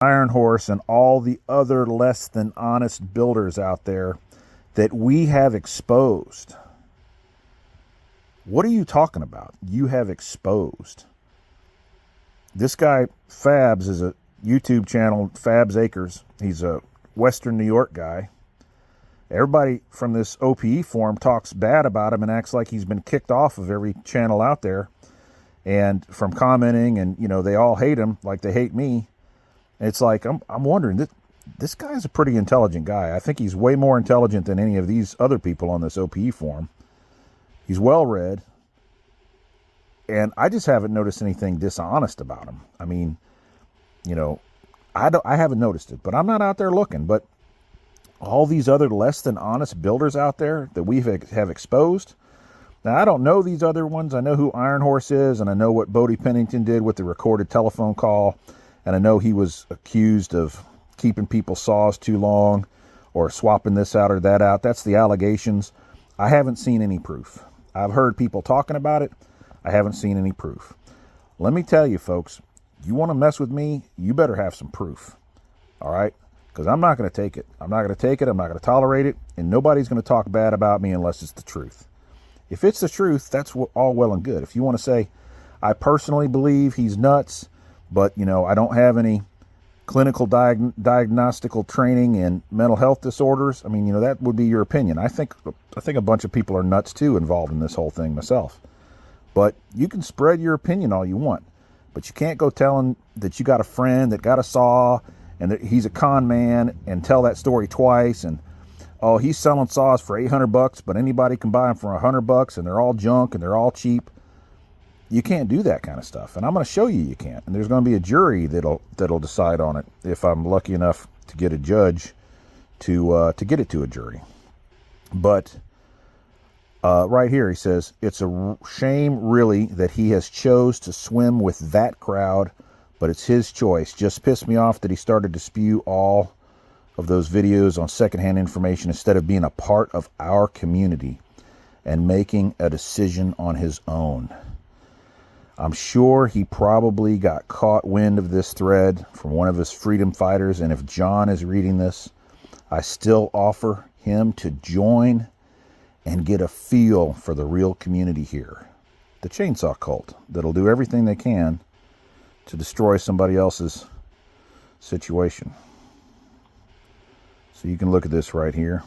Iron Horse and all the other less than honest builders out there that we have exposed. What are you talking about? You have exposed. This guy, Fabs, is a YouTube channel, Fabs Acres. He's a Western New York guy. Everybody from this OPE forum talks bad about him and acts like he's been kicked off of every channel out there. And from commenting, and, you know, they all hate him like they hate me. It's like, I'm wondering, this guy's a pretty intelligent guy. I think he's way more intelligent than any of these other people on this OPE forum. He's well-read. And I just haven't noticed anything dishonest about him. I mean, you know, I haven't noticed it, but I'm not out there looking. But all these other less than honest builders out there that we have exposed. Now, I don't know these other ones. I know who Iron Horse is, and I know what Bodie Pennington did with the recorded telephone call. And I know he was accused of keeping people's saws too long or swapping this out or that out. That's the allegations. I haven't seen any proof. I've heard people talking about it. I haven't seen any proof. Let me tell you, folks, you want to mess with me, you better have some proof. All right? Because I'm not going to take it. I'm not going to take it. I'm not going to tolerate it. And nobody's going to talk bad about me unless it's the truth. If it's the truth, that's all well and good. If you want to say, I personally believe he's nuts, but, you know, I don't have any clinical diagnostical training in mental health disorders, I mean, you know, that would be your opinion. I think a bunch of people are nuts, too, involved in this whole thing myself. But you can spread your opinion all you want. But you can't go telling that you got a friend that got a saw and that he's a con man and tell that story twice. And, oh, he's selling saws for $800, but anybody can buy them for $100 and they're all junk and they're all cheap. You can't do that kind of stuff. And I'm going to show you can't. And there's going to be a jury that'll decide on it if I'm lucky enough to get a judge to get it to a jury. But right here, he says, it's a shame, really, that he has chose to swim with that crowd, but it's his choice. Just pissed me off that he started to spew all of those videos on secondhand information instead of being a part of our community and making a decision on his own. I'm sure he probably got caught wind of this thread from one of his freedom fighters, and if John is reading this, I still offer him to join and get a feel for the real community here. The chainsaw cult that'll do everything they can to destroy somebody else's situation. So you can look at this right here.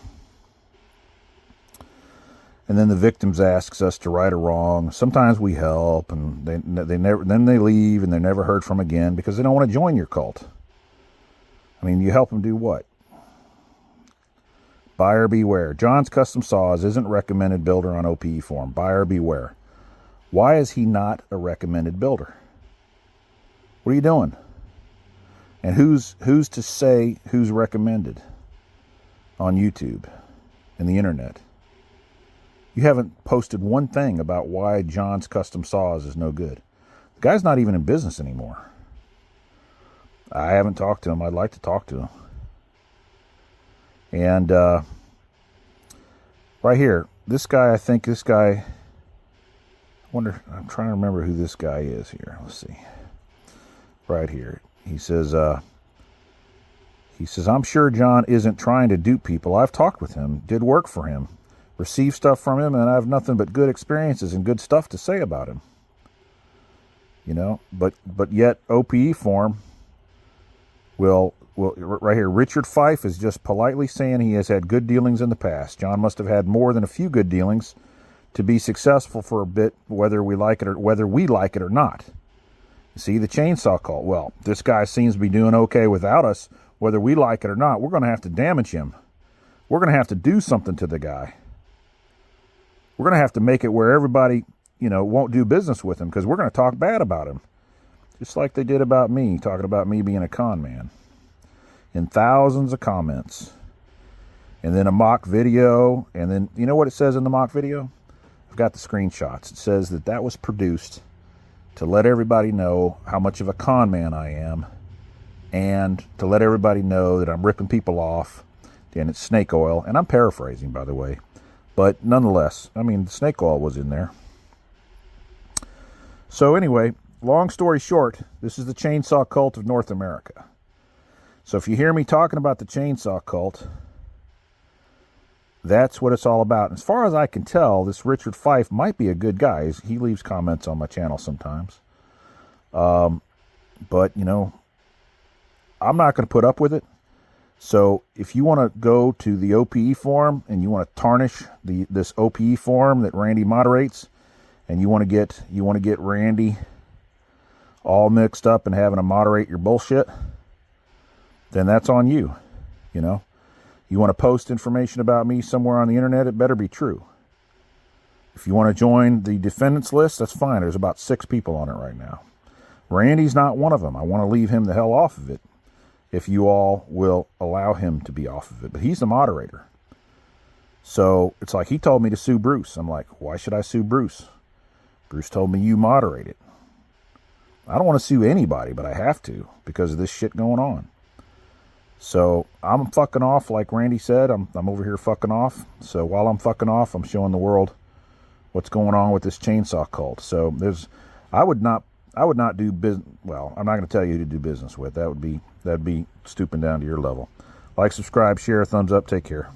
And then the victims asks us to right a wrong. Sometimes we help, and then they leave, and they're never heard from again because they don't want to join your cult. I mean, you help them do what? Buyer beware. John's Custom Saws isn't recommended builder on OPE forum. Buyer beware. Why is he not a recommended builder? What are you doing? And who's to say who's recommended on YouTube and the internet? You haven't posted one thing about why John's Custom Saws is no good. The guy's not even in business anymore. I haven't talked to him. I'd like to talk to him. And right here, this guy, I wonder, I'm trying to remember who this guy is here. Let's see. Right here. He says, I'm sure John isn't trying to dupe people. I've talked with him, did work for him, received stuff from him, and I have nothing but good experiences and good stuff to say about him. You know, but yet OPE forum will right here, Richard Fife is just politely saying he has had good dealings in the past. John must have had more than a few good dealings to be successful for a bit, whether we like it or not. You see, the chainsaw cult. Well, this guy seems to be doing okay without us, whether we like it or not. We're going to have to damage him. We're going to have to do something to the guy. We're going to have to make it where everybody, you know, won't do business with him because we're going to talk bad about him. Just like they did about me, talking about me being a con man. In thousands of comments. And then a mock video. And then, you know what it says in the mock video? I've got the screenshots. It says that was produced to let everybody know how much of a con man I am. And to let everybody know that I'm ripping people off. And it's snake oil. And I'm paraphrasing, by the way. But nonetheless, I mean, snake oil was in there. So anyway, long story short, this is the chainsaw cult of North America. So if you hear me talking about the chainsaw cult, that's what it's all about. And as far as I can tell, this Richard Fife might be a good guy. He leaves comments on my channel sometimes. But, you know, I'm not going to put up with it. So if you want to go to the OPE forum and you want to tarnish this OPE forum that Randy moderates, and you want to get Randy all mixed up and having to moderate your bullshit, then that's on you. You know, you want to post information about me somewhere on the internet, it better be true. If you want to join the defendants list, that's fine. There's about 6 people on it right now. Randy's not one of them. I want to leave him the hell off of it, if you all will allow him to be off of it. But he's the moderator. So it's like he told me to sue Bruce. I'm like, why should I sue Bruce? Bruce told me you moderate it. I don't want to sue anybody, but I have to because of this shit going on. So I'm fucking off, like Randy said. I'm over here fucking off. So while I'm fucking off, I'm showing the world what's going on with this chainsaw cult. So I would not do business. Well, I'm not going to tell you who to do business with. That'd be stooping down to your level. Like, subscribe, share, thumbs up. Take care.